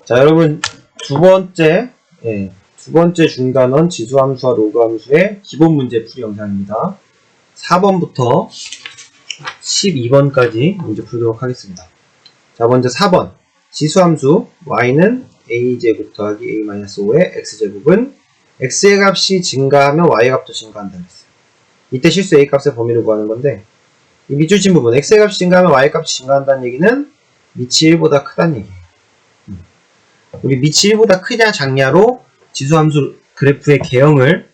자, 여러분, 두 번째 중단원 지수함수와 로그함수의 기본 문제 풀이 영상입니다. 4번부터 12번까지 문제 풀도록 하겠습니다. 자, 먼저 4번. 지수함수 y는 a제곱 더하기 a-5의 x제곱은 x의 값이 증가하면 y의 값도 증가한다 그랬어요. 이때 실수 a 값의 범위를 구하는 건데, 이 밑줄 친 부분 x의 값이 증가하면 y의 값이 증가한다는 얘기는 밑이 1보다 크다는 얘기예요. 우리 밑이 1보다 크냐 작냐로 지수함수 그래프의 개형을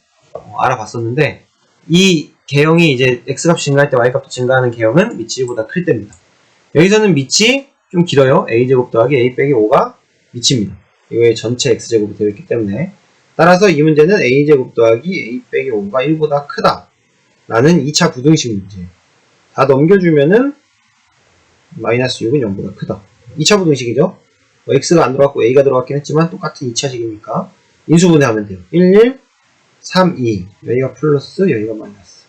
알아봤었는데, 이 개형이 이제 x값이 증가할 때 y값도 증가하는 개형은 밑이 1보다 클 때입니다. 여기서는 밑이 좀 길어요. a제곱 더하기 a 빼기 5가 밑입니다. 이거의 전체 x제곱이 되어 있기 때문에, 따라서 이 문제는 a제곱 더하기 a 빼기 5가 1보다 크다 라는 2차 부등식 문제예요. 다 넘겨주면은 마이너스 6은 0보다 크다. 2차 부등식이죠. x가 안 들어갔고 a가 들어갔긴 했지만 똑같은 2차식이니까 인수분해하면 돼요. 1, 1, 3, 2. 여기가 플러스, 여기가 마이너스.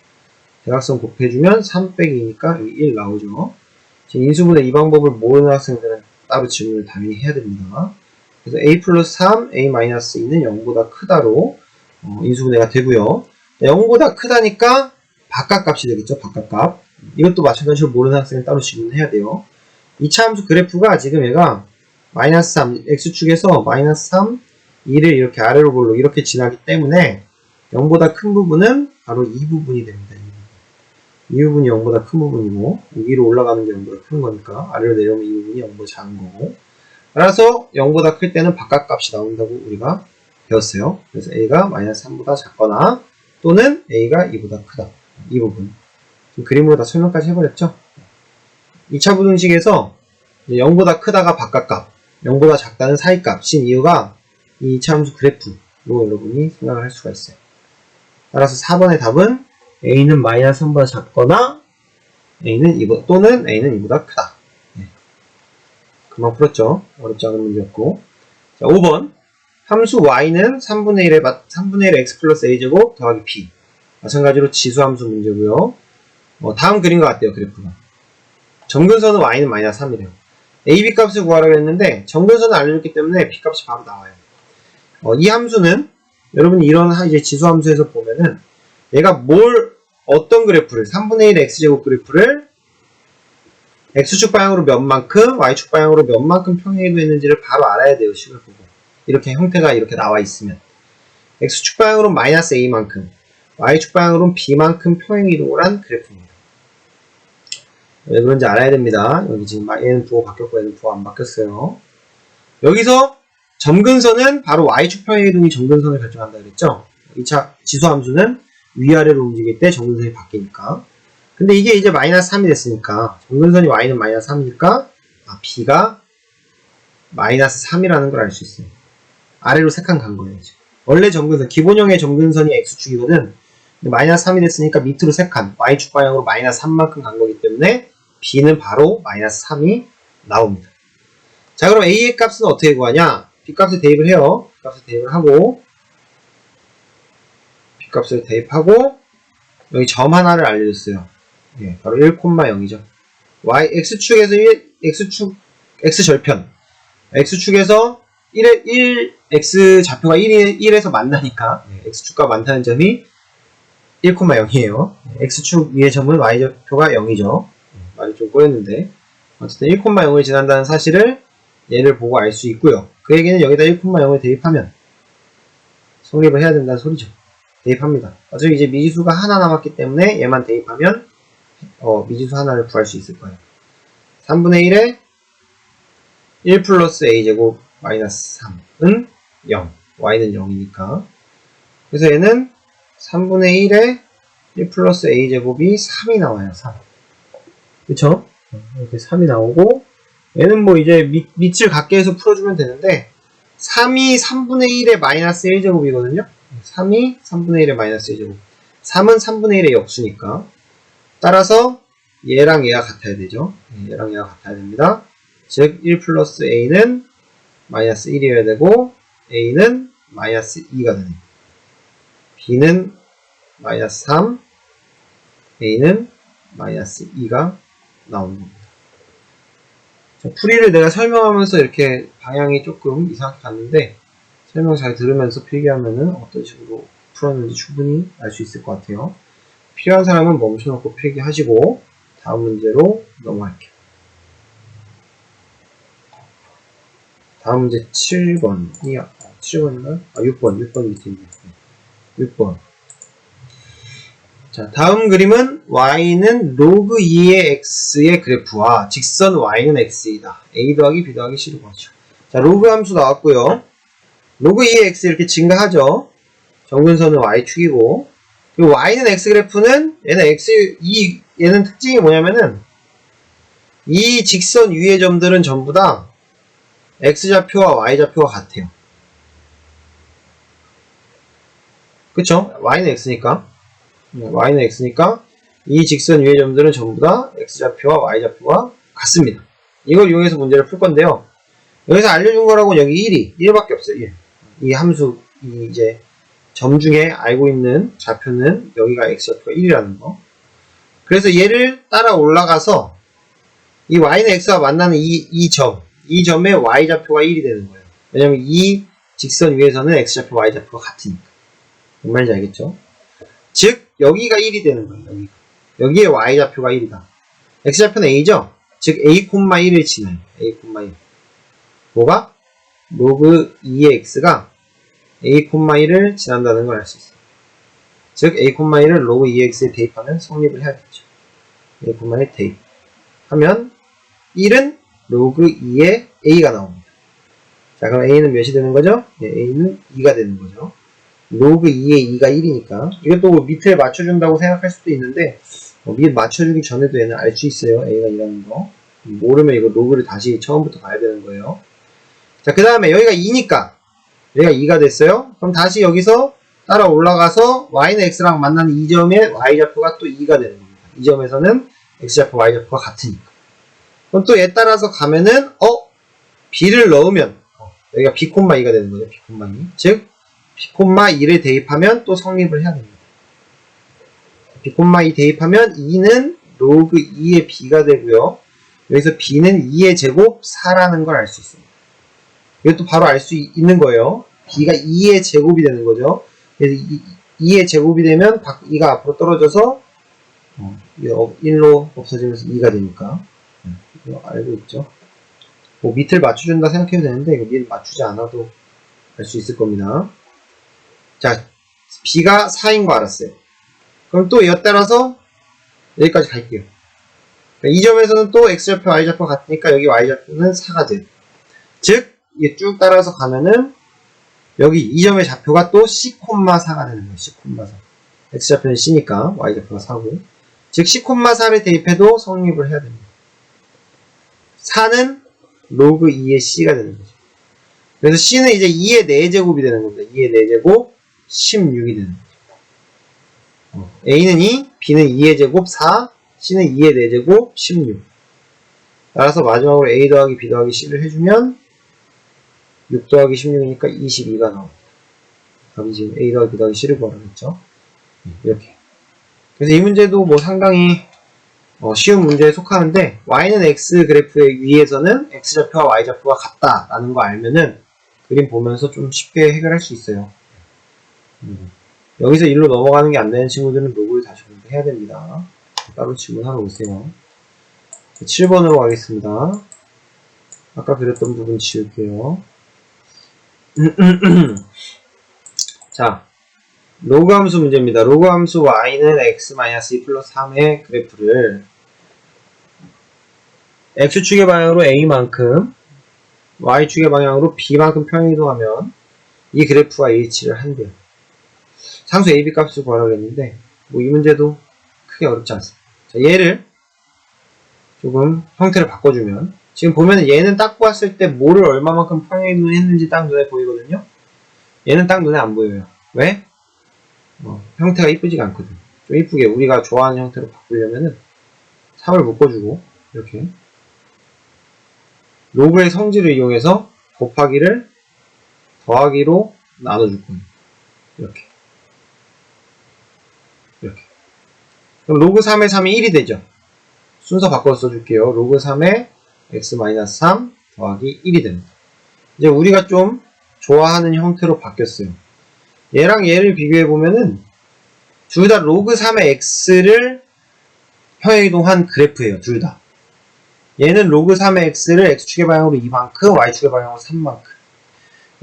대각선 곱해주면 3 빼기 2니까 여기 1 나오죠. 지금 인수분해 이 방법을 모르는 학생들은 따로 질문을 당연히 해야 됩니다. 그래서 a 플러스 3, a 마이너스 2는 0보다 크다로 인수분해가 되고요. 0보다 크다니까 바깥값이 되겠죠. 바깥값. 이것도 마찬가지로 모르는 학생은 따로 질문을 해야 돼요. 2차 함수 그래프가 지금 얘가 마이너스 3, x축에서 마이너스 3, 2를 이렇게 아래로 볼로 이렇게 지나기 때문에 0보다 큰 부분은 바로 이 부분이 됩니다. 이 부분이 0보다 큰 부분이고, 위로 올라가는 게 0보다 큰 거니까 아래로 내려오면 이 부분이 0보다 작은 거고, 따라서 0보다 클 때는 바깥값이 나온다고 우리가 배웠어요. 그래서 a가 마이너스 3보다 작거나 또는 a가 2보다 크다. 이 부분. 그림으로 다 설명까지 해버렸죠. 2차 부등식에서 0보다 크다가 바깥값, 0보다 작다는 사이값인 이유가 이 2차 함수 그래프로 여러분이 생각을 할 수가 있어요. 따라서 4번의 답은 a는 마이너스 3보다 작거나 a는 2보다, 또는 a는 2보다 크다. 네. 금방 풀었죠. 어렵지 않은 문제였고. 자, 5번. 함수 y는 3분의 1 x 플러스 a제곱 더하기 b. 마찬가지로 지수함수 문제고요. 다음 그림과 같대요. 그래프가. 점근선은 y는 마이너스 3이래요. ab 값을 구하라고 했는데 점근선을 알려줬기 때문에 b 값이 바로 나와요. 이 함수는 여러분이 이런 이제 지수함수에서 보면은 얘가 어떤 그래프를 3분의 1 x제곱 그래프를 x축 방향으로 몇 만큼 y축 방향으로 몇 만큼 평행이동했는지를 바로 알아야 돼요. 식을 보고 이렇게 형태가 이렇게 나와 있으면 x축 방향으로 마이너스 a만큼, y축 방향으로는 b만큼 평행이동을 한 그래프입니다. 왜 그런지 알아야 됩니다. 여기 지금 얘는 부호 바뀌었고 얘는 부호 안 바뀌었어요. 여기서 점근선은 바로 y축 평행이동이 점근선을 결정한다 그랬죠. 2차 지수함수는 위아래로 움직일 때 점근선이 바뀌니까. 근데 이게 이제 마이너스 3이 됐으니까 점근선이 y는 마이너스 3이니까 b가 마이너스 3이라는 걸 알 수 있어요. 아래로 3칸 간 거예요. 지금. 원래 점근선, 기본형의 점근선이 x축이거든. 근데 마이너스 3이 됐으니까 밑으로 3칸, y축 방향으로 마이너스 3만큼 간 거기 때문에 b는 바로 마이너스 3이 나옵니다. 자, 그럼 a의 값은 어떻게 구하냐? b값을 대입을 해요. b값을 대입을 하고, b값을 대입하고, 여기 점 하나를 알려줬어요. 예, 바로 1,0이죠. x축에서 x절편. x축에서 x 좌표가 1에서 만나니까, x축과 많다는 점이 1,0이에요. x축 위의 점은 y좌표가 0이죠. 말이 좀 꼬였는데. 어쨌든 1,0을 지난다는 사실을 얘를 보고 알 수 있고요. 그 얘기는 여기다 1,0을 대입하면 성립을 해야 된다는 소리죠. 대입합니다. 어차피 이제 미지수가 하나 남았기 때문에 얘만 대입하면 미지수 하나를 구할 수 있을 거예요. 3분의 1에 1 플러스 a제곱 마이너스 3은 0. y는 0이니까. 그래서 얘는 3분의 1에 1 플러스 a제곱이 3이 나와요. 3. 그쵸? 이렇게 3이 나오고, 얘는 뭐 이제 밑을 갖게 해서 풀어주면 되는데, 3이 3분의 1의 마이너스 1제곱이거든요? 3이 3분의 1의 마이너스 1제곱. 3은 3분의 1의 역수니까. 따라서 얘랑 얘가 같아야 되죠. 얘랑 얘가 같아야 됩니다. 즉, 1 플러스 a는 마이너스 1이어야 되고, a는 마이너스 2가 되네요. b는 마이너스 3, a는 마이너스 2가 나오는 겁니다. 풀이를 내가 설명하면서 이렇게 방향이 조금 이상하게 갔는데 설명 잘 들으면서 필기하면은 어떤 식으로 풀었는지 충분히 알 수 있을 것 같아요. 필요한 사람은 멈춰놓고 필기하시고 다음 문제로 넘어갈게요. 다음 문제 7번이야. 7번인가요? 6번 밑에 있네요. 6번. 자, 다음 그림은 y는 로그 2의 x의 그래프와 직선 y는 x이다. a 더하기 b 더하기 c로 구하죠. 자, 로그 함수 나왔고요. 로그 2의 x 이렇게 증가하죠. 정근선은 y축이고, 그리고 y는 x 그래프는 얘는 특징이 뭐냐면은 이 직선 위의 점들은 전부 다 x좌표와 y좌표가 같아요. 그쵸? y는 x니까. y는 x니까 이 직선 위의 점들은 전부 다 x좌표와 y좌표가 같습니다. 이걸 이용해서 문제를 풀 건데요. 여기서 알려준 거라고 여기 1밖에 없어요. 1. 이 함수, 이제 점 중에 알고 있는 좌표는 여기가 x좌표가 1이라는 거. 그래서 얘를 따라 올라가서 이 y는 x와 만나는 이 점의 y좌표가 1이 되는 거예요. 왜냐면 이 직선 위에서는 x좌표, y좌표가 같으니까. 뭔 말인지 알겠죠? 즉 여기가 1이 되는 거예요. 여기에 y좌표가 1이다. x좌표는 a죠? 즉 a, 1을 지나요. a, 1. 뭐가? 로그 2의 x가 a, 1을 지난다는 걸 알 수 있어요. 즉 a, 1을 로그 2의 x에 대입하면 성립을 해야겠죠. a, 1에 대입하면 1은 로그 2의 a가 나옵니다. 자, 그럼 a는 몇이 되는 거죠? 네, a는 2가 되는 거죠. 로그 2의 2가 1이니까 이것도 밑에 맞춰준다고 생각할 수도 있는데 밑 맞춰주기 전에도 얘는 알 수 있어요. a가 2라는 거. 모르면 이거 로그를 다시 처음부터 봐야 되는 거예요. 자, 그 다음에 여기가 2니까 얘가 2가 됐어요. 그럼 다시 여기서 따라 올라가서 y는 x랑 만나는 이 점의 y좌표가 또 2가 되는 겁니다. 이 점에서는 x좌표, y좌표가 같으니까. 그럼 또 얘 따라서 가면은 b를 넣으면 여기가 b,2가 되는 거죠. b,2. 즉 b,2를 대입하면 또 성립을 해야 됩니다. b,2 대입하면 2는 로그 2의 b가 되고요. 여기서 b는 2의 제곱 4라는 걸 알 수 있습니다. 이것도 바로 알 수 있는 거예요. b가 2의 제곱이 되는 거죠. 그래서 2의 제곱이 되면 2가 앞으로 떨어져서 1로 없어지면서 2가 되니까 이거 알고 있죠. 밑을 맞춰준다 생각해도 되는데 이거 밑을 맞추지 않아도 알 수 있을 겁니다. 자, b가 4인 거 알았어요. 그럼 또 엿따라서 여기까지 갈게요. 이 점에서는 또 x좌표, y좌표 같으니까 여기 y좌표는 4가 돼요. 즉 이게 쭉 따라서 가면은 여기 이 점의 좌표가 또 c,4가 되는 거예요. c,4. x좌표는 c니까 y좌표가 4고 즉 c,4를 대입해도 성립을 해야 됩니다. 4는 로그 2의 c가 되는 거죠. 그래서 c는 이제 2의 4제곱이 되는 겁니다. 2의 4제곱 16이 되는 거죠. a는 2, b는 2의 제곱 4, c는 2의 4제곱 16. 따라서 마지막으로 a 더하기 b 더하기 c를 해주면 6 더하기 16이니까 22가 나옵니다. 답이 지금 a 더하기 b 더하기 c를 구하라고 이렇게. 그래서 이 문제도 뭐 상당히 쉬운 문제에 속하는데 y는 x 그래프의 위에서는 x좌표와 y좌표가 같다라는 거 알면은 그림 보면서 좀 쉽게 해결할 수 있어요. 여기서 1로 넘어가는 게 안 되는 친구들은 로그를 다시 공부해야 됩니다. 따로 질문하러 오세요. 7번으로 가겠습니다. 아까 그렸던 부분 지울게요. 자, 로그 함수 문제입니다. 로그 함수 y는 x-2 플러스 3의 그래프를 x축의 방향으로 a만큼 y축의 방향으로 b만큼 평행이동하면 이 그래프와 일치를 한대요. 상수 ab 값을 구하라고 했는데 뭐 이 문제도 크게 어렵지 않습니다. 자, 얘를 조금 형태를 바꿔주면 지금 보면 얘는 딱 보았을 때 뭐를 얼마만큼 평행이동했는지 딱 눈에 보이거든요. 얘는 딱 눈에 안 보여요. 왜? 형태가 이쁘지가 않거든. 좀 이쁘게 우리가 좋아하는 형태로 바꾸려면은 3을 묶어주고 이렇게 로그의 성질을 이용해서 곱하기를 더하기로 나눠줄 거예요. 이렇게 그럼 로그 3의 3이 1이 되죠. 순서 바꿔서 써줄게요. 로그 3의 x-3 더하기 1이 됩니다. 이제 우리가 좀 좋아하는 형태로 바뀌었어요. 얘랑 얘를 비교해보면은 둘 다 로그 3의 x를 평행이동한 그래프예요. 둘 다. 얘는 로그 3의 x를 x축의 방향으로 2만큼, y축의 방향으로 3만큼.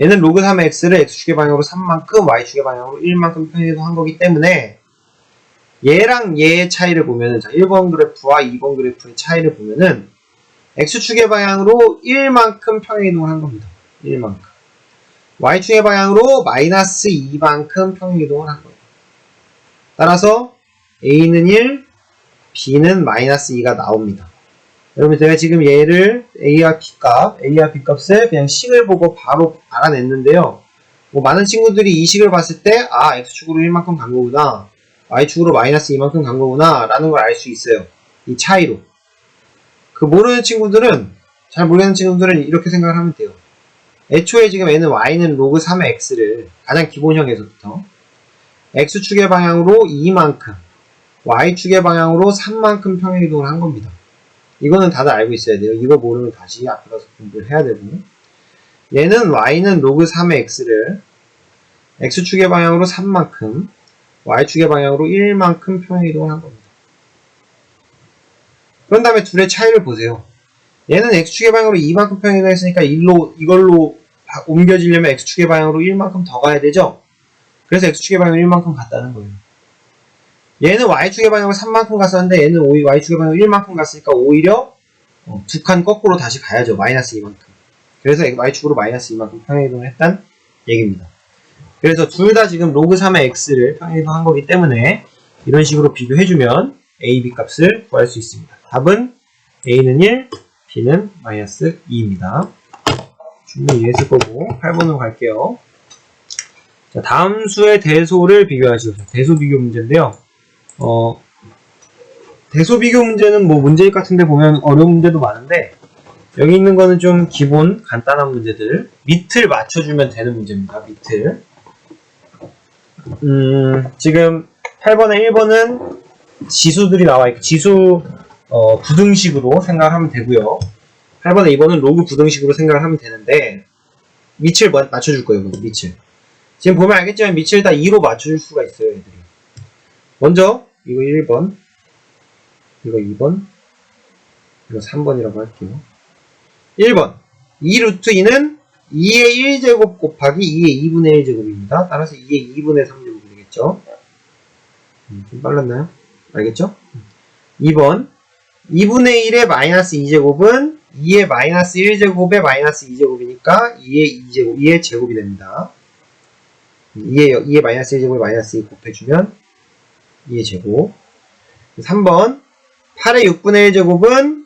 얘는 로그 3의 x를 x축의 방향으로 3만큼, y축의 방향으로 1만큼 평행이동한 거기 때문에 얘랑 얘의 차이를 보면은, 자, 1번 그래프와 2번 그래프의 차이를 보면은 x축의 방향으로 1만큼 평행이동을 한 겁니다. 1만큼. y축의 방향으로 마이너스 2만큼 평행이동을 한 거예요. 따라서 a는 1, b는 마이너스 2가 나옵니다. 여러분 제가 지금 얘를 a와 b값을 그냥 식을 보고 바로 알아냈는데요. 뭐 많은 친구들이 이 식을 봤을 때 아 x축으로 1만큼 간 거구나, y축으로 마이너스 2만큼 간 거구나 라는 걸 알 수 있어요. 이 차이로. 그 모르는 친구들은, 잘 모르는 친구들은 이렇게 생각을 하면 돼요. 애초에 지금 n은 y는 로그 3의 x를 가장 기본형에서부터 x축의 방향으로 2만큼, y축의 방향으로 3만큼 평행이동을 한 겁니다. 이거는 다들 알고 있어야 돼요. 이거 모르면 다시 앞에 가서 공부를 해야 되고, 얘는 y는 로그 3의 x를 x축의 방향으로 3만큼, y축의 방향으로 1만큼 평행이동을 한 겁니다. 그런 다음에 둘의 차이를 보세요. 얘는 x축의 방향으로 2만큼 평행이동했으니까 이걸로 옮겨지려면 x축의 방향으로 1만큼 더 가야 되죠? 그래서 x축의 방향으로 1만큼 갔다는 거예요. 얘는 y축의 방향으로 3만큼 갔었는데 얘는 y축의 방향으로 1만큼 갔으니까 오히려 두 칸 거꾸로 다시 가야죠. 마이너스 2만큼. 그래서 y축으로 마이너스 2만큼 평행이동을 했단 얘기입니다. 그래서 둘 다 지금 로그 3의 x를 평행이동한 거기 때문에 이런 식으로 비교해주면 a, b 값을 구할 수 있습니다. 답은 a는 1, b는 마이너스 2입니다. 충분히 이해했을 거고 8번으로 갈게요. 자, 다음 수의 대소를 비교하시죠. 대소 비교 문제인데요. 대소 비교 문제는 뭐 문제집 같은데 보면 어려운 문제도 많은데 여기 있는 거는 좀 기본 간단한 문제들, 밑을 맞춰주면 되는 문제입니다. 밑을. 지금 8번에 1번은 지수들이 나와 있고 지수 부등식으로 생각을 하면 되고요. 8번에 2번은 로그 부등식으로 생각을 하면 되는데 밑을 맞춰줄 거예요. 밑을. 지금 보면 알겠지만 밑을 다 2로 맞춰줄 수가 있어요. 애들이. 먼저 이거 1번, 이거 2번, 이거 3번이라고 할게요. 1번 2 루트 2는 2의 1제곱 곱하기 2의 2분의 1제곱입니다. 따라서 2의 2분의 3제곱이 되겠죠. 좀 빨랐나요? 알겠죠? 2번 2분의 1의 마이너스 2제곱은 2의 마이너스 1제곱의 마이너스 2제곱이니까 2의 제곱이 됩니다. 2의 마이너스 1제곱에 마이너스 2 곱해주면 2의 제곱. 3번 8의 6분의 1제곱은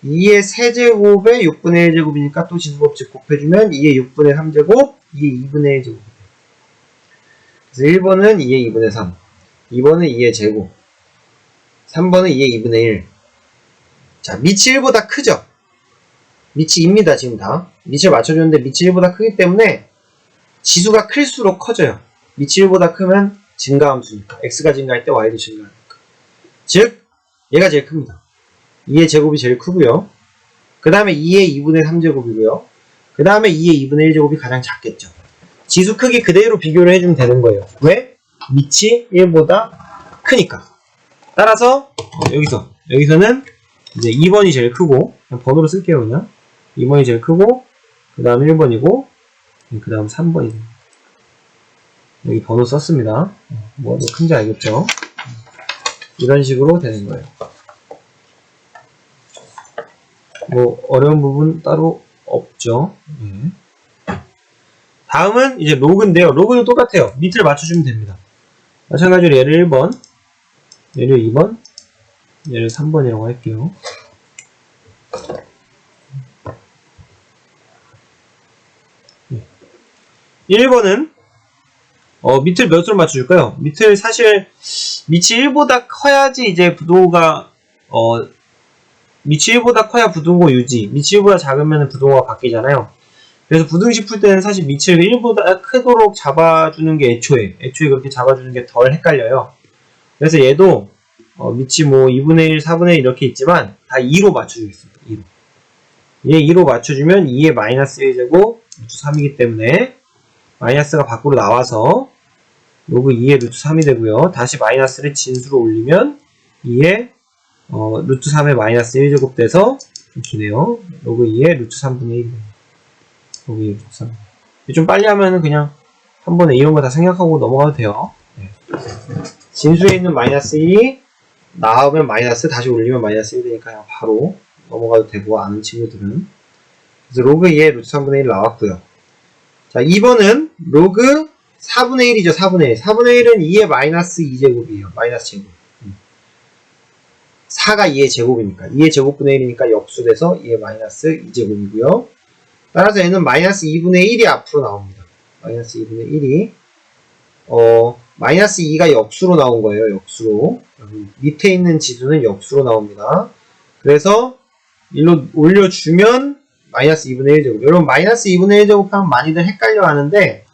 2의 세제곱의 6분의 1제곱이니까 또 지수법칙 곱해주면 2의 6분의 3제곱, 2의 2분의 1제곱. 그래서 1번은 2의 2분의 3, 2번은 2의 제곱, 3번은 2의 2분의 1. 자, 밑이 1보다 크죠? 밑이 2입니다, 지금 다. 밑을 맞춰줬는데 밑이 1보다 크기 때문에 지수가 클수록 커져요. 밑이 1보다 크면 증가함수니까. x가 증가할 때 y도 증가하니까. 즉, 얘가 제일 큽니다. 2의 제곱이 제일 크고요. 그 다음에 2의 2분의 3제곱이고요. 그 다음에 2의 2분의 1제곱이 가장 작겠죠. 지수 크기 그대로 비교를 해주면 되는 거예요. 왜? 밑이 1보다 크니까. 따라서 여기서는 이제 2번이 제일 크고, 그냥 번호로 쓸게요. 그냥 2번이 제일 크고, 그 다음 1번이고, 그 다음 3번이고. 여기 번호 썼습니다. 뭐 큰지 알겠죠? 이런 식으로 되는 거예요. 뭐 어려운 부분 따로 없죠. 다음은 이제 로그인데요. 로그는 똑같아요. 밑을 맞춰주면 됩니다. 마찬가지로 얘를 1번, 얘를 2번, 얘를 3번이라고 할게요. 1번은 밑을 몇으로 맞춰줄까요? 밑을 사실 밑이 1보다 커야지 이제 부동호가 밑이 1보다 커야 부등호 유지, 밑이 1보다 작으면 부등호가 바뀌잖아요. 그래서 부등식 풀 때는 사실 밑을 1보다 크도록 잡아주는 게 애초에 그렇게 잡아주는 게 덜 헷갈려요. 그래서 얘도 밑이 뭐 2분의 1, 4분의 1 이렇게 있지만 다 2로 맞춰주겠습니다. 2로. 얘 2로 맞춰주면 2의 마이너스 1제곱 루트 3이기 때문에 마이너스가 밖으로 나와서 로그 2의 루트 3이 되고요. 다시 마이너스를 진수로 올리면 2의 루트 3의 마이너스 1제곱 돼서 이렇게 돼요. 로그 2의 루트 3분의 1. 로그 2의 루트 3. 좀 빨리 하면은 그냥 한 번에 이런 거 다 생각하고 넘어가도 돼요. 네. 진수에 있는 마이너스 1이 나오면 마이너스, 다시 올리면 마이너스 1 되니까 그냥 바로 넘어가도 되고, 아는 친구들은. 그래서 로그 2의 루트 3분의 1 나왔고요. 자, 2번은 로그 4분의 1이죠. 4분의 1. 4분의 1은 2의 마이너스 2제곱이에요. 마이너스 제곱. 4가 2의 제곱이니까. 2의 제곱분의 1이니까 역수돼서 2의 마이너스 2제곱이고요. 따라서 얘는 마이너스 2분의 1이 앞으로 나옵니다. 마이너스 2분의 1이. 마이너스 2가 역수로 나온 거예요. 역수로. 여기 밑에 있는 지수는 역수로 나옵니다. 그래서 일로 올려주면 마이너스 2분의 1제곱. 여러분 마이너스 2분의 1제곱 하면 많이들 헷갈려 하는데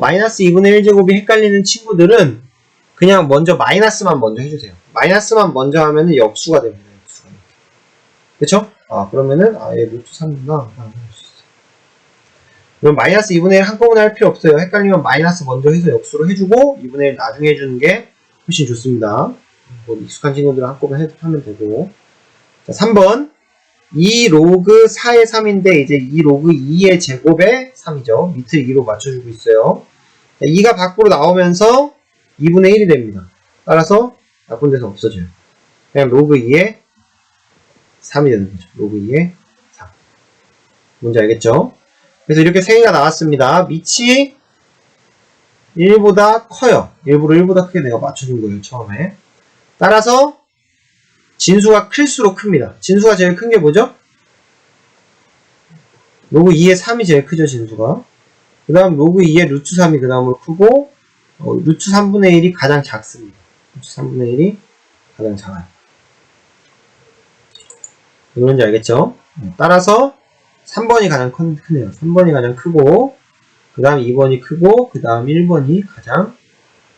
마이너스 2분의 1제곱이 헷갈리는 친구들은 그냥 먼저 마이너스만 먼저 해주세요. 마이너스만 먼저 하면은 역수가 됩니다. 역수가. 그쵸? 그러면은 얘 루트 3구나. 그럼 마이너스 2분의 1 한꺼번에 할 필요 없어요. 헷갈리면 마이너스 먼저 해서 역수로 해주고 2분의 1 나중에 해주는 게 훨씬 좋습니다. 뭐 익숙한 친구들은 한꺼번에 하면 되고. 자, 3번 2 로그 4의 3인데 이제 2 로그 2의 제곱의 3이죠. 밑을 2로 맞춰주고 있어요. 2가 밖으로 나오면서 2분의 1이 됩니다. 따라서 나쁜 데서 없어져요. 그냥 로그 2의 3이 되는 거죠. 로그 2의 3. 뭔지 알겠죠? 그래서 이렇게 3개가 나왔습니다. 밑이 1보다 커요. 일부러 1보다 크게 내가 맞춰준 거예요. 처음에. 따라서 진수가 클수록 큽니다. 진수가 제일 큰 게 뭐죠? 로그 2의 3이 제일 크죠. 진수가. 그 다음 로그 2의 루트 3이 그 다음으로 크고 루트 3분의 1이 가장 작습니다. 루트 3분의 1이 가장 작아요. 그런지 알겠죠? 따라서 3번이 가장 크네요. 3번이 가장 크고 그 다음 2번이 크고 그 다음 1번이 가장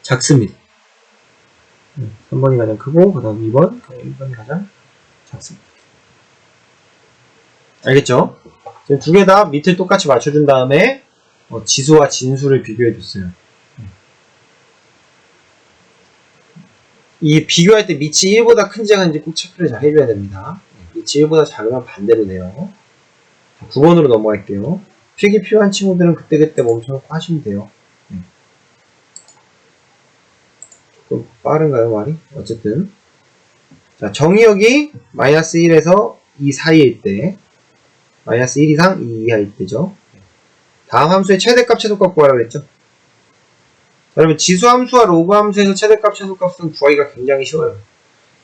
작습니다. 3번이 가장 크고 그 다음 2번, 그 다음 1번이 가장 작습니다. 알겠죠? 지금 두 개 다 밑을 똑같이 맞춰준 다음에 지수와 진수를 비교해줬어요. 이 비교할 때 밑이 1보다 큰지 작은지 꼭 체크를 잘 해줘야 됩니다. 밑이 1보다 작으면 반대로 돼요. 9번으로 넘어갈게요. 필기 필요한 친구들은 그때그때 멈춰놓고 하시면 돼요. 좀 빠른가요, 말이? 어쨌든. 자, 정의역이 마이너스 1에서 2 사이일 때, 마이너스 1 이상 2 이하일 때죠. 다음 함수의 최대값, 최소값 구하라고 했죠. 여러분, 지수함수와 로그함수에서 최대값, 최소값은 구하기가 굉장히 쉬워요.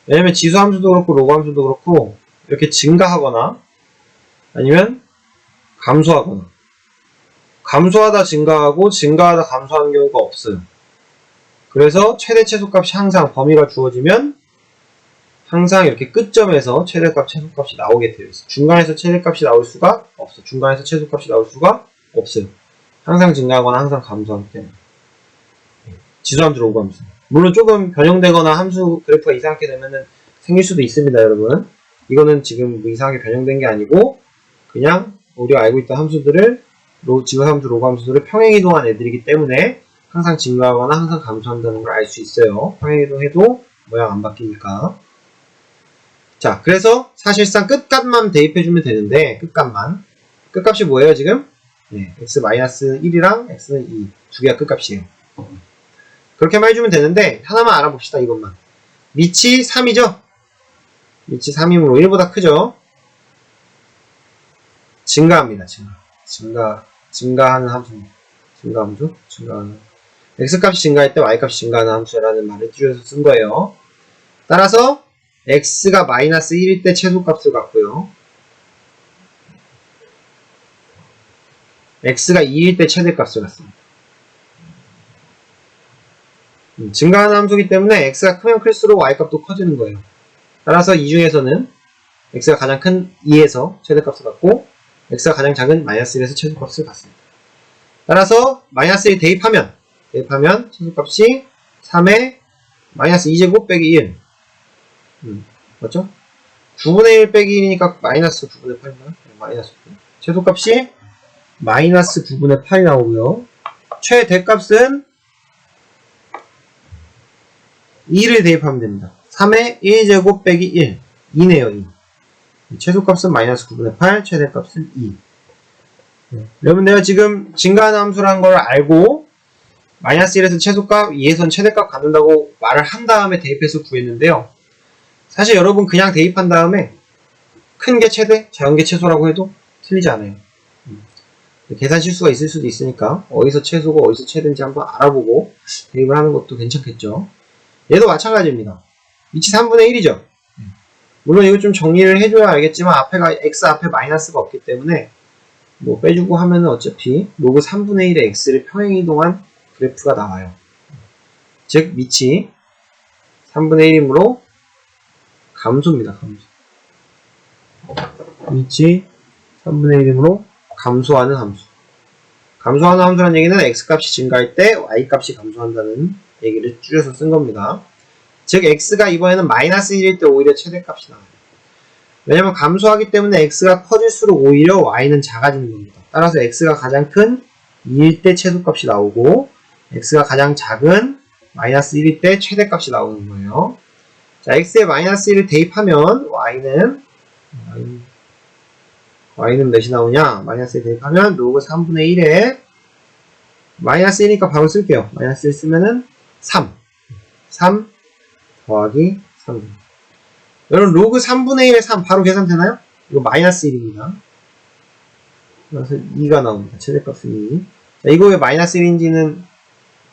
왜냐면 지수함수도 그렇고, 로그함수도 그렇고, 이렇게 증가하거나, 아니면 감소하거나, 감소하다 증가하고, 증가하다 감소하는 경우가 없어요. 그래서 최대 최소값이 항상 범위가 주어지면 항상 이렇게 끝점에서 최대값 최소값이 나오게 되어 있어요. 중간에서 최대값이 나올 수가 없어. 중간에서 최소값이 나올 수가 없어요. 항상 증가하거나 항상 감소하기 때문에. 지수함수, 로그함수. 물론 조금 변형되거나 함수 그래프가 이상하게 되면은 생길 수도 있습니다, 여러분. 이거는 지금 뭐 이상하게 변형된 게 아니고 그냥 우리가 알고 있던 함수들을 지수함수, 로그함수들을 평행이동한 애들이기 때문에 항상 증가하거나 항상 감소한다는 걸 알 수 있어요. 평행이동해도 모양 안 바뀌니까. 자, 그래서 사실상 끝값만 대입해주면 되는데, 끝값만. 끝값이 뭐예요, 지금? 네, x-1이랑 x는 2. 두 개가 끝값이에요. 그렇게만 해주면 되는데, 하나만 알아봅시다, 이것만. 밑이 3이죠? 밑이 3이므로 1보다 크죠? 증가합니다, 증가하는 함수입니다. 증가하는. x값이 증가할 때 y값이 증가하는 함수라는 말을 줄여서 쓴 거예요. 따라서 x가 마이너스 1일 때 최소값을 갖고요. x가 2일 때 최대값을 갖습니다. 증가하는 함수이기 때문에 x가 크면 클수록 y값도 커지는 거예요. 따라서 이 중에서는 x가 가장 큰 2에서 최대값을 갖고 x가 가장 작은 마이너스 1에서 최소값을 갖습니다. 따라서 마이너스 1 대입하면 최소값이 3의 마이너스 2제곱 빼기 1. 맞죠? 9분의 1 빼기 1이니까 마이너스 9분의 8인가요? 마이너스 9. 최소값이 마이너스 9분의 8이 나오고요. 최대값은 2를 대입하면 됩니다. 3의 1제곱 빼기 1. 2네요, 2. 최소값은 마이너스 9분의 8, 최대값은 2. 여러분, 내가 지금 증가하는 함수라는 걸 알고 마이너스 1에서 최소값, 2에서는 최대값 갖는다고 말을 한 다음에 대입해서 구했는데요. 사실 여러분 그냥 대입한 다음에 큰 게 최대, 작은 게 최소라고 해도 틀리지 않아요. 계산 실수가 있을 수도 있으니까 어디서 최소고 어디서 최대인지 한번 알아보고 대입을 하는 것도 괜찮겠죠. 얘도 마찬가지입니다. 위치 3분의 1이죠. 물론 이거 좀 정리를 해줘야 알겠지만 앞에가 x 앞에 마이너스가 없기 때문에 뭐 빼주고 하면은 어차피 로그 3분의 1의 x를 평행이동한 그래프가 나와요. 즉 위치 3분의 1이므로 감소입니다. 감소. 위치 3분의 1이므로 감소하는 함수. 감소하는 함수라는 얘기는 x값이 증가할 때 y값이 감소한다는 얘기를 줄여서 쓴 겁니다. 즉 x가 이번에는 마이너스 1일 때 오히려 최대값이 나와요. 왜냐면 감소하기 때문에 x가 커질수록 오히려 y는 작아지는 겁니다. 따라서 x가 가장 큰 2일 때 최소값이 나오고 x가 가장 작은 마이너스 1일 때 최대값이 나오는 거예요. 자, x에 마이너스 1을 대입하면 y는 몇이 나오냐? 마이너스 1 대입하면 로그 3분의 1에 마이너스 1이니까 바로 쓸게요. 마이너스 1 쓰면은 3 더하기 3. 여러분 로그 3분의 1에 3 바로 계산되나요? 이거 마이너스 1입니다. 그래서 2가 나옵니다. 최대값은 2. 자, 이거 왜 마이너스 1인지는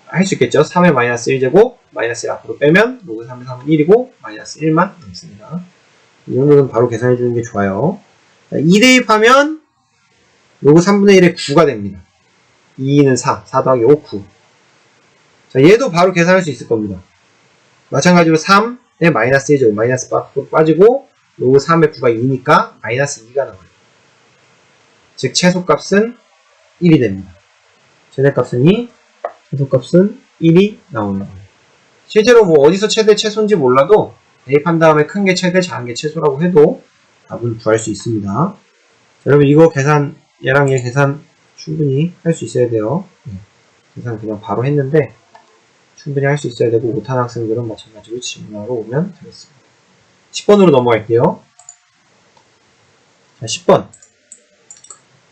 할 수 있겠죠? 3의 마이너스 1제곱 마이너스 1 앞으로 빼면 로그 3의 3은 1이고 마이너스 1만 남습니다. 이 정도는 바로 계산해주는 게 좋아요. 자, 2 대입하면 로그 3분의 1에 9가 됩니다. 2는 4 더하기 5, 9. 자, 얘도 바로 계산할 수 있을 겁니다. 마찬가지로 3의 마이너스 1제곱 마이너스 빠지고 로그 3의 9가 2니까 마이너스 2가 나와요. 즉 최소값은 1이 됩니다. 최대값은 2, 최소값은 1이 나오는 거예요. 실제로 뭐 어디서 최대 최소인지 몰라도 대입한 다음에 큰 게 최대, 작은 게 최소라고 해도 답을 구할 수 있습니다. 여러분 이거 계산, 얘랑 얘 계산 충분히 할 수 있어야 돼요. 계산 그냥 바로 했는데 충분히 할 수 있어야 되고 못하는 학생들은 마찬가지로 질문하러 오면 되겠습니다. 10번으로 넘어갈게요. 자, 10번.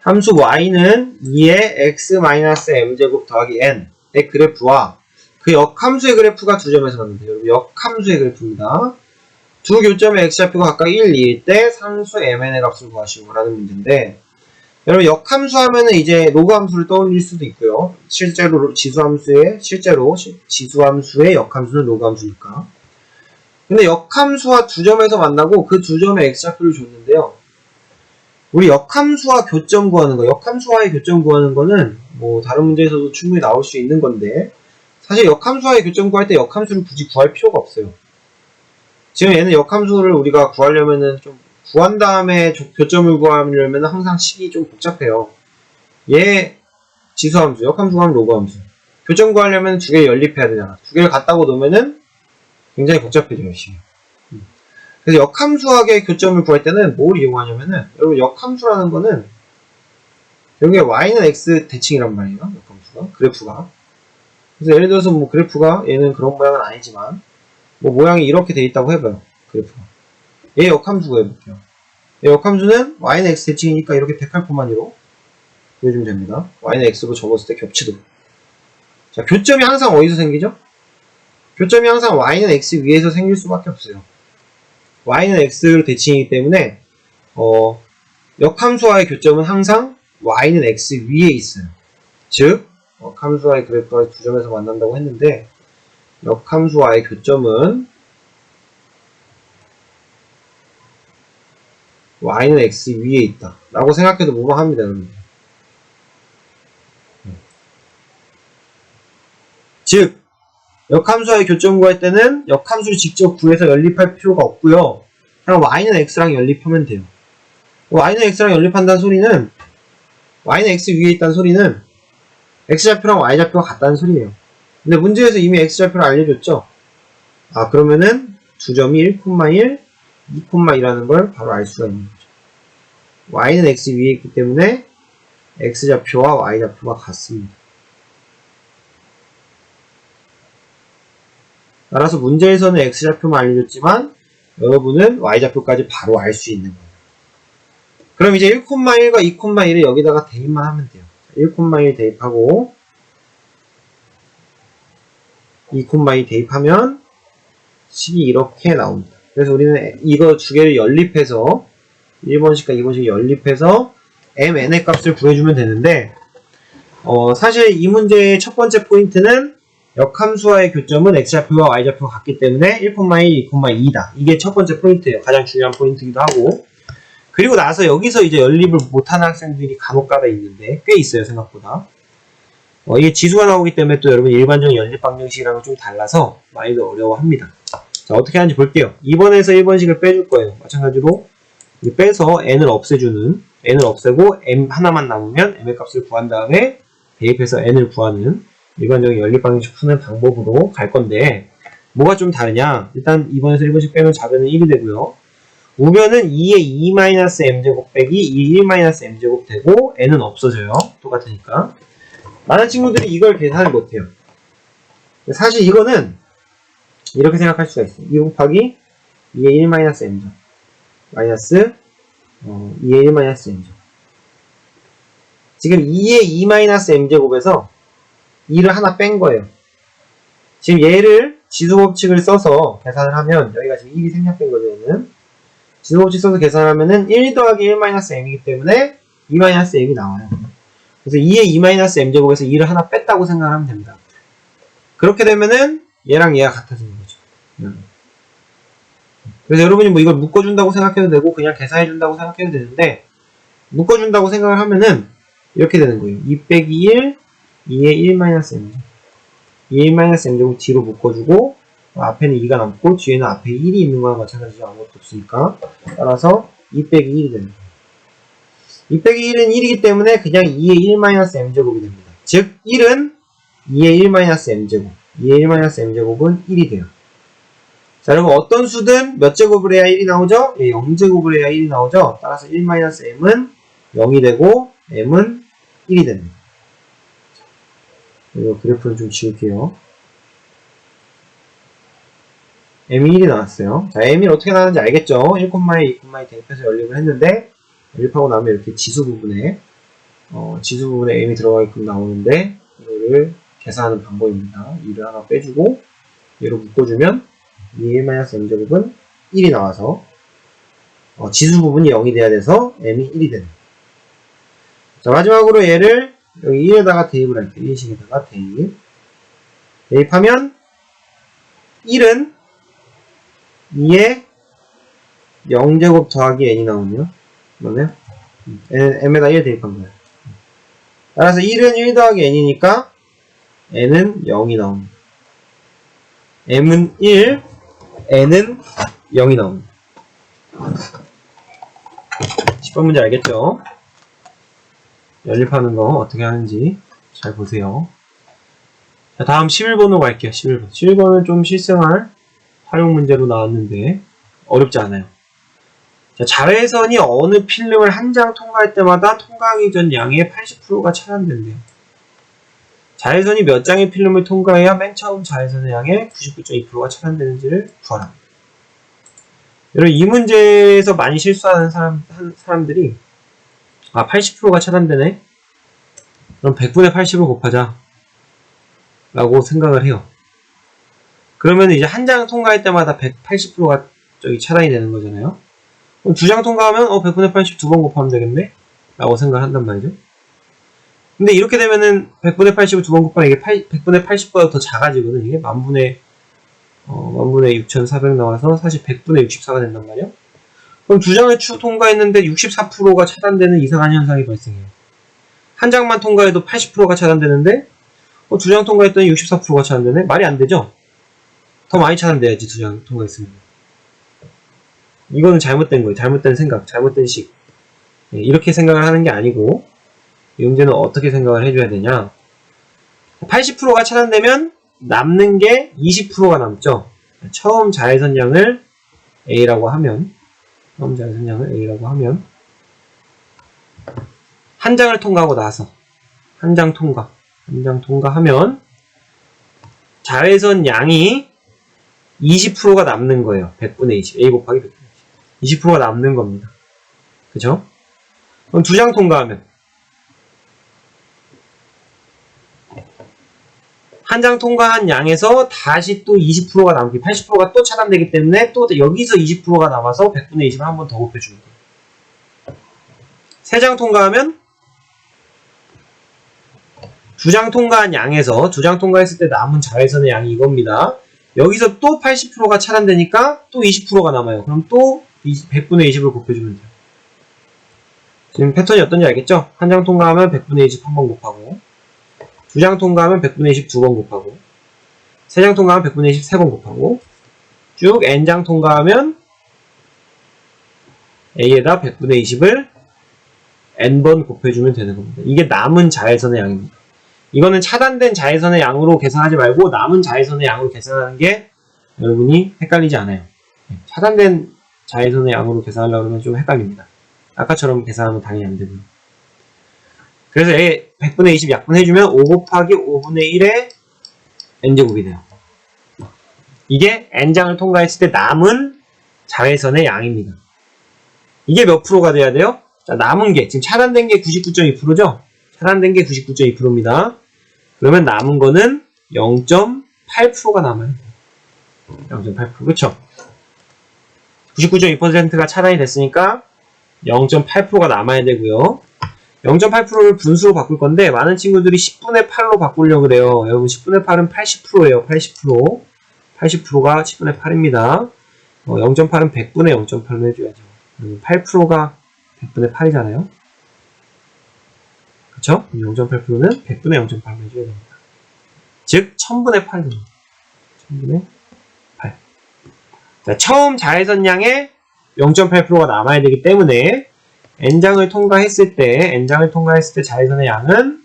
함수 y는 2의 x-m제곱 더하기 n의 그래프와 그 역함수의 그래프가 두 점에서 만든대요. 여러분 역함수의 그래프입니다. 두 교점의 x좌표가 각각 1, 2일 때 상수 mn의 값을 구하시오 라는 문제인데, 여러분 역함수 하면은 이제 로그 함수를 떠올릴 수도 있고요. 실제로 지수함수의 역함수는 로그 함수니까. 근데 역함수와 두 점에서 만나고 그 두 점의 x좌표를 줬는데요. 우리 역함수와 교점 구하는 거, 역함수와의 교점 구하는 거는 뭐 다른 문제에서도 충분히 나올 수 있는 건데, 사실 역함수와의 교점 구할 때 역함수를 굳이 구할 필요가 없어요. 지금 얘는 역함수를 우리가 구하려면은 좀 구한 다음에 교점을 구하려면 항상 식이 좀 복잡해요. 얘 지수함수, 역함수 구하면 로그함수. 교점 구하려면 두 개 연립해야 되잖아. 두 개를 갖다고 놓으면은 굉장히 복잡해져요, 식이. 그래서 역함수하게 교점을 구할 때는 뭘 이용하냐면은, 여러분 역함수라는 거는 결국에 y는 x 대칭이란 말이에요. 역함수가, 그래프가. 그래서 예를 들어서 뭐 그래프가 얘는 그런 모양은 아니지만 뭐 모양이 이렇게 돼 있다고 해봐요. 그래프가. 얘 역함수가 해볼게요. 얘 역함수는 y는 x 대칭이니까 이렇게 데칼코마니로 보여주면 됩니다. y는 x로 접었을 때 겹치도록. 자, 교점이 항상 어디서 생기죠? 교점이 항상 y는 x 위에서 생길 수밖에 없어요. y는 x로 대칭이기 때문에 역함수와의 교점은 항상 y는 x 위에 있어요. 즉 역함수와의 그래프가 두 점에서 만난다고 했는데, 역함수와의 교점은 y는 x 위에 있다 라고 생각해도 무방합니다. 여러분. 즉 역함수와의 교점 구할 때는 역함수를 직접 구해서 연립할 필요가 없고요. 그냥 y는 x랑 연립하면 돼요. y는 x랑 연립한다는 소리는, y는 x 위에 있다는 소리는 x좌표랑 y좌표가 같다는 소리예요. 근데 문제에서 이미 x좌표를 알려줬죠? 아, 그러면은 두 점이 1,1, 2,2라는 걸 바로 알 수가 있는 거죠. y는 x 위에 있기 때문에 x좌표와 y좌표가 같습니다. 따라서 문제에서는 x좌표만 알려줬지만 여러분은 y좌표까지 바로 알 수 있는 거예요. 그럼 이제 1,1과 2,1을 여기다가 대입만 하면 돼요. 1,1 대입하고 2,2 대입하면 식이 이렇게 나옵니다. 그래서 우리는 이거 두 개를 연립해서 1번식과 2번식 연립해서 mn의 값을 구해주면 되는데 사실 이 문제의 첫 번째 포인트는 역함수와의 교점은 x좌표와 y좌표가 같기 때문에 1,1, 2,2다. 이게 첫 번째 포인트예요. 가장 중요한 포인트이기도 하고. 그리고 나서 여기서 이제 연립을 못하는 학생들이 간혹가다 있는데 꽤 있어요, 생각보다. 이게 지수가 나오기 때문에 또 여러분 일반적인 연립 방정식이랑은 좀 달라서 많이들 어려워합니다. 자, 어떻게 하는지 볼게요. 2번에서 1번식을 빼줄 거예요. 마찬가지로 빼서 n을 없애주는, n을 없애고 m 하나만 남으면 m의 값을 구한 다음에 대입해서 n을 구하는 일반적인 연립 방정식 푸는 방법으로 갈 건데 뭐가 좀 다르냐? 일단 2번에서 1번식 빼면 좌변은 1이 되고요. 우변은 2의 2-m제곱 빼기 2의 1-m제곱 되고 n은 없어져요. 똑같으니까. 많은 친구들이 이걸 계산을 못해요. 사실 이거는 이렇게 생각할 수가 있어요. 2 곱하기 2의 1-m제곱 마이너스 2의 1-m제곱. 지금 2의 2-m제곱에서 2를 하나 뺀 거예요. 지금 얘를 지수법칙을 써서 계산을 하면 여기가 지금 1이 생략된 거죠. 얘는 지수법칙 써서 계산하면은 1 더하기 1-m이기 때문에 2-m이 나와요. 그래서 2의 2-m제곱에서 2를 하나 뺐다고 생각하면 됩니다. 그렇게 되면은 얘랑 얘가 같아지는 거죠. 그래서 여러분이 뭐 이걸 묶어준다고 생각해도 되고 그냥 계산해준다고 생각해도 되는데 묶어준다고 생각을 하면은 이렇게 되는 거예요. 2 빼기 1, 2의 1-m. 2의 1-m제곱 뒤로 묶어주고 앞에는 2가 남고 뒤에는 앞에 1이 있는 거랑 마찬가지죠. 아무것도 없으니까. 따라서 2 빼기 1이 되는 거예요. 2 빼기 1은 1이기 때문에 그냥 2의 1-m제곱이 됩니다. 즉 1은 2의 1-m제곱 2의 1-m제곱은 1이 돼요. 자, 여러분 어떤 수든 몇 제곱을 해야 1이 나오죠? 0제곱을 해야 1이 나오죠? 따라서 1-m은 0이 되고 m은 1이 됩니다. 이거 그래프는 좀 지울게요. m이 1이 나왔어요. 자, m이 어떻게 나왔는지 알겠죠? 1, 2, 대입해서 연립을 했는데 연립하고 나면 이렇게 지수 부분에 m이 들어가게끔 나오는데 이거를 계산하는 방법입니다. 2를 하나 빼주고 얘로 묶어주면 2-m제곱은 1이 나와서 지수 부분이 0이 돼야 돼서 m이 1이 되는. 자, 마지막으로 얘를 여기 1에다가 대입을 할게요. 1식에다가 대입하면 1은 2의 0제곱 더하기 n이 나오네요. 맞나요? m에다 1 대입한 거예요. 따라서 1은 1 더하기 n이니까 n은 0이 나옵니다. m은 1, n은 0이 나옵니다. 10번 문제 알겠죠? 연립하는 거 어떻게 하는지 잘 보세요. 자, 다음 11번으로 갈게요. 11번. 11번은 좀 실생활 활용 문제로 나왔는데 어렵지 않아요. 자, 자외선이 어느 필름을 한 장 통과할 때마다 통과하기 전 양의 80%가 차단된대요. 자외선이 몇 장의 필름을 통과해야 맨 처음 자외선의 양의 99.2%가 차단되는지를 구하라. 여러분 이 문제에서 많이 실수하는 사람들이 80%가 차단되네? 그럼 100분의 80을 곱하자 라고 생각을 해요. 그러면 이제 한 장 통과할 때마다 180%가 차단이 되는 거잖아요. 그럼 두 장 통과하면 100분의 80 두 번 곱하면 되겠네? 라고 생각을 한단 말이죠. 근데 이렇게 되면은 100분의 80을 두 번 곱하면 이게 100분의 80보다 더 작아지거든. 이게 만분의 6,400 나와서 사실 100분의 64가 된단 말이야. 그럼 두 장을 통과했는데 64%가 차단되는 이상한 현상이 발생해요. 한 장만 통과해도 80%가 차단되는데 두 장 통과했더니 64%가 차단되네? 말이 안 되죠? 더 많이 차단돼야지 두 장 통과했으면. 이거는 잘못된 거예요. 잘못된 생각, 잘못된 식. 이렇게 생각을 하는 게 아니고 이 문제는 어떻게 생각을 해줘야 되냐. 80%가 차단되면 남는 게 20%가 남죠. 처음 자외선량을 A라고 하면 한 장을 통과하고 나서 한 장 통과하면 자외선 양이 20%가 남는 거예요. 100분의 20. A 곱하기 100분의 20. 20%가 남는 겁니다. 그죠? 그럼 두 장 통과하면 한 장 통과한 양에서 다시 또 20%가 남기, 80%가 또 차단되기 때문에 또 여기서 20%가 남아서 100분의 20을 한 번 더 곱해주는 거예요. 세 장 통과하면 두 장 통과한 양에서 두 장 통과했을 때 남은 자외선의 양이 이겁니다. 여기서 또 80%가 차단되니까 또 20%가 남아요. 그럼 또 100분의 20을 곱해주면 돼요. 지금 패턴이 어떤지 알겠죠? 한 장 통과하면 100분의 20 한 번 곱하고, 두 장 통과하면 100분의 20 두 번 곱하고, 세 장 통과하면 100분의 20 세 번 곱하고, 쭉 n장 통과하면 a에다 100분의 20을 n번 곱해주면 되는 겁니다. 이게 남은 자외선의 양입니다. 이거는 차단된 자외선의 양으로 계산하지 말고 남은 자외선의 양으로 계산하는 게 여러분이 헷갈리지 않아요. 차단된 자외선의 양으로 계산하려고 하면 좀 헷갈립니다. 아까처럼 계산하면 당연히 안 되고요. 그래서 A 100분의 20 약분해주면 5 곱하기 5분의 1의 n제곱이 돼요. 이게 n장을 통과했을 때 남은 자외선의 양입니다. 이게 몇 프로가 돼야 돼요? 자, 남은 게 지금 차단된 게 99.2%죠? 차단된 게 99.2%입니다. 그러면 남은 거는 0.8%가 남아요. 0.8%. 그쵸? 99.2%가 차단이 됐으니까 0.8%가 남아야 되고요. 0.8%를 분수로 바꿀 건데 많은 친구들이 10분의 8로 바꾸려고 그래요. 여러분 10분의 8은 80%예요. 80%. 80%가 10분의 8입니다. 0.8은 100분의 0.8로 해줘야죠. 8%가 100분의 8이잖아요. 그쵸? 0.8%는 100분의 0.8로 해줘야 됩니다. 즉 1000분의 8 됩니다. 1000분의 8. 자, 처음 자외선량의 0.8%가 남아야 되기 때문에 n장을 통과했을 때 자외선의 양은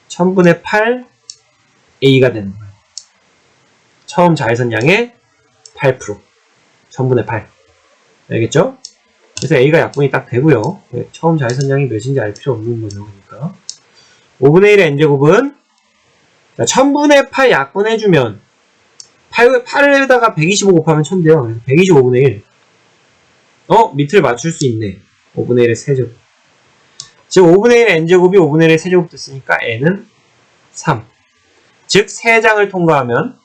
1000분의 8 A가 되는 거예요. 처음 자외선량의 8%. 1000분의 8. 알겠죠? 그래서 A가 약분이 딱 되고요. 처음 자외선량이 몇인지 알 필요 없는 거죠. 그러니까 5분의 1의 n제곱은 1000분의 8 약분해주면 8에다가 125 곱하면 1000 돼요. 그래서 125분의 1. 밑을 맞출 수 있네. 5분의 1의 세제곱. 즉 5분의 1의 n제곱이 5분의 1의 세제곱 됐으니까 n은 3. 즉 3장을 통과하면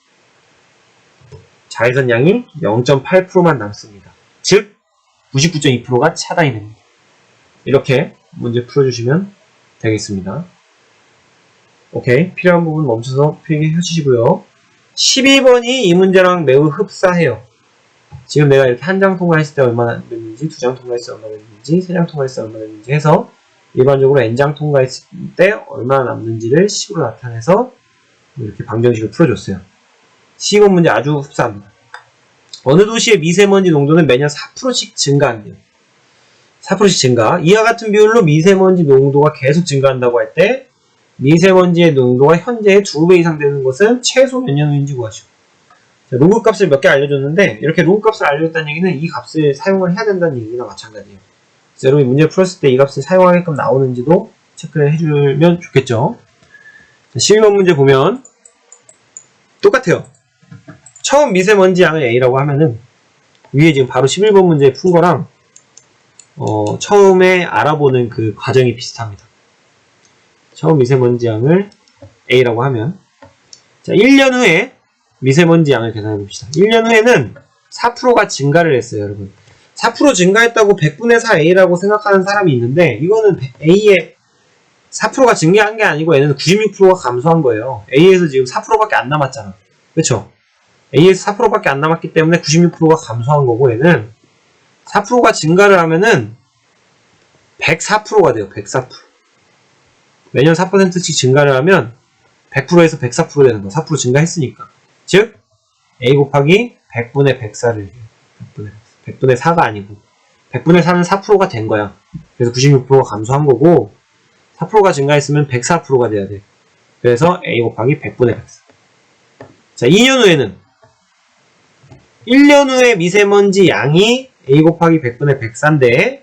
자외선량이 0.8%만 남습니다. 즉 99.2%가 차단이 됩니다. 이렇게 문제 풀어주시면 되겠습니다. 오케이. 필요한 부분 멈춰서 필기해 주시고요. 12번이 이 문제랑 매우 흡사해요. 지금 내가 이렇게 한 장 통과했을 때 얼마나 됐는지, 두 장 통과했을 때 얼마나 됐는지, 세 장 통과했을 때 얼마나 됐는지 해서 일반적으로 n장 통과했을 때 얼마나 남는지를 식으로 나타내서 이렇게 방정식을 풀어줬어요. 12번 문제 아주 흡사합니다. 어느 도시의 미세먼지 농도는 매년 4%씩 증가한대요. 4%씩 증가. 이와 같은 비율로 미세먼지 농도가 계속 증가한다고 할 때 미세먼지의 농도가 현재의 2배 이상 되는 것은 최소 몇 년 후인지 구하시오. 자, 로그 값을 몇 개 알려줬는데 이렇게 로그 값을 알려줬다는 얘기는 이 값을 사용을 해야 된다는 얘기나 마찬가지예요. 그래서 여러분이 문제를 풀었을 때 이 값을 사용하게끔 나오는지도 체크를 해주면 좋겠죠. 자, 12번 문제 보면 똑같아요. 처음 미세먼지 양을 A라고 하면은 위에 지금 바로 11번 문제 푼 거랑 처음에 알아보는 그 과정이 비슷합니다. 처음 미세먼지 양을 A라고 하면 자 1년 후에 미세먼지 양을 계산해 봅시다. 1년 후에는 4%가 증가를 했어요, 여러분. 4% 증가했다고 100분의 4 A라고 생각하는 사람이 있는데 이거는 A의 4%가 증가한 게 아니고 얘는 96%가 감소한 거예요. A에서 지금 4%밖에 안 남았잖아. 그쵸? A에서 4%밖에 안 남았기 때문에 96%가 감소한 거고 얘는 4%가 증가를 하면은 104%가 돼요. 104%. 매년 4%씩 증가를 하면 100%에서 104% 되는 거. 4% 증가했으니까. 즉 A 곱하기 100분의 104를 100분의 4가 아니고 100분의 4는 4%가 된 거야. 그래서 96%가 감소한 거고 4%가 증가했으면 104%가 돼야 돼. 그래서 A 곱하기 100분의 104. 자, 2년 후에는 1년 후에 미세먼지 양이 A 곱하기 100분의 104인데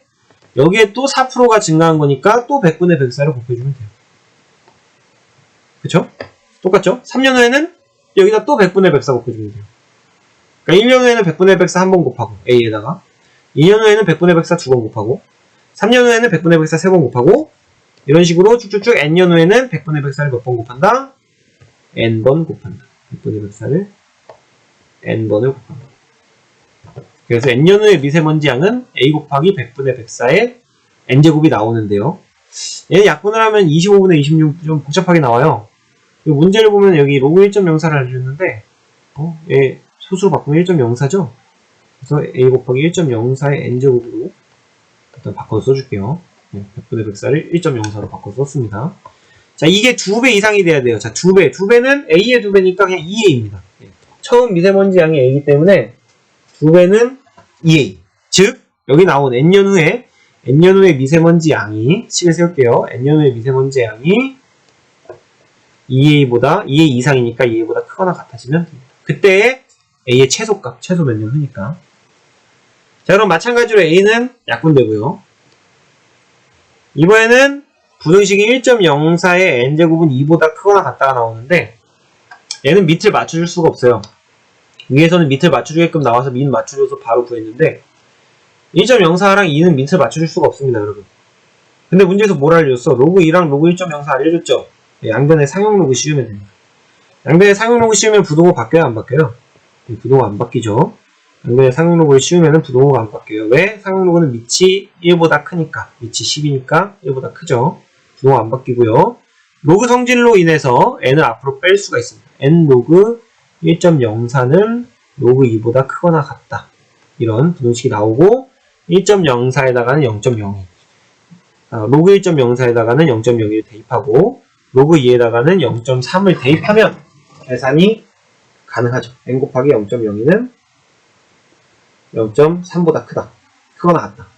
여기에 또 4%가 증가한 거니까 또 100분의 104를 곱해주면 돼요. 그쵸? 똑같죠? 3년 후에는 여기다 또 100분의 104 곱해주면 돼요. 그러니까 1년 후에는 100분의 104 한 번 곱하고 A에다가 2년 후에는 100분의 104 두 번 곱하고 3년 후에는 100분의 104 세 번 곱하고 이런 식으로 쭉쭉쭉 N년 후에는 100분의 104를 몇 번 곱한다? N번 곱한다. 100분의 104를 N번을 곱한다. 그래서 N년 후의 미세먼지 양은 A 곱하기 100분의 104의 N제곱이 나오는데요. 얘는 약분을 하면 25분의 26 좀 복잡하게 나와요. 문제를 보면 여기 로그 1.04를 알려줬는데 얘 소수로 바꾸면 1.04죠? 그래서 A 곱하기 1.04의 N제곱으로 일단 바꿔서 써줄게요. 100분의 104를 1.04로 바꿔서 썼습니다. 자, 이게 2배 이상이 돼야 돼요. 자, 2배. 2배는 A의 2배니까 그냥 2A입니다. 처음 미세먼지 양이 A이기 때문에 2배는 2A. 즉, 여기 나온 N년 후에 미세먼지 양이, 식을 세울게요. N년 후에 미세먼지 양이 2A 이상이니까 2A보다 크거나 같아지면 됩니다. 그때 A의 최소값, 최소 몇 년 후니까. 자, 그럼 마찬가지로 A는 약분되고요. 이번에는 부등식이 1.04의 N제곱은 2보다 크거나 같다가 나오는데 얘는 밑을 맞춰줄 수가 없어요. 위에서는 밑을 맞춰주게끔 나와서 밑 맞춰줘서 바로 구했는데 1.04랑 2는 밑을 맞춰줄 수가 없습니다, 여러분. 근데 문제에서 뭘 알려줬어? 로그 2랑 로그 1.04 알려줬죠? 양변의 상용 로그 씌우면 됩니다. 양변의 상용 로그 씌우면 부동호 바뀌어요, 안 바뀌어요? 부동호 안 바뀌죠. 양변의 상용 로그를 씌우면 부동호가 안 바뀌어요. 왜? 상용 로그는 밑이 1보다 크니까. 밑이 10이니까 1보다 크죠. 부동호 안 바뀌고요. 로그 성질로 인해서 n을 앞으로 뺄 수가 있습니다. n 로그 1.04는 로그 2보다 크거나 같다. 이런 부등식이 나오고 1.04에다가는 0.02 로그 1.04에다가는 0.02를 대입하고 로그 2에다가는 0.3을 대입하면 계산이 가능하죠. n 곱하기 0.02는 0.3보다 크거나 같다.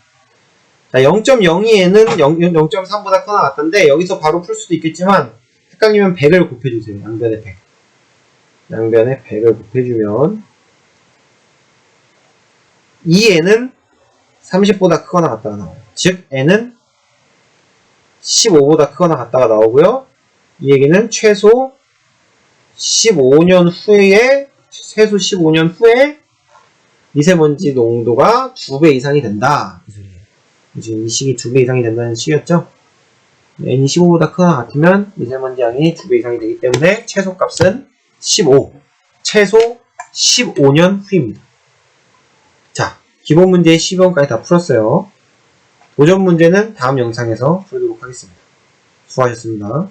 자, 0.02에는 0.3보다 크거나 같던데 여기서 바로 풀 수도 있겠지만 헷갈리면 100을 곱해주세요. 양변에 100. 양변에 100을 곱해주면 2n은 30보다 크거나 같다가 나와요. 즉 n은 15보다 크거나 같다가 나오고요. 이 얘기는 최소 15년 후에 미세먼지 농도가 2배 이상이 된다. 이 소리예요. 지금 이 식이 2배 이상이 된다는 식이었죠? n이 15보다 크거나 같으면 미세먼지 양이 2배 이상이 되기 때문에 최소값은 15. 최소 15년 후입니다. 자, 기본 문제의 12번까지 다 풀었어요. 도전 문제는 다음 영상에서 풀도록 하겠습니다. 수고하셨습니다.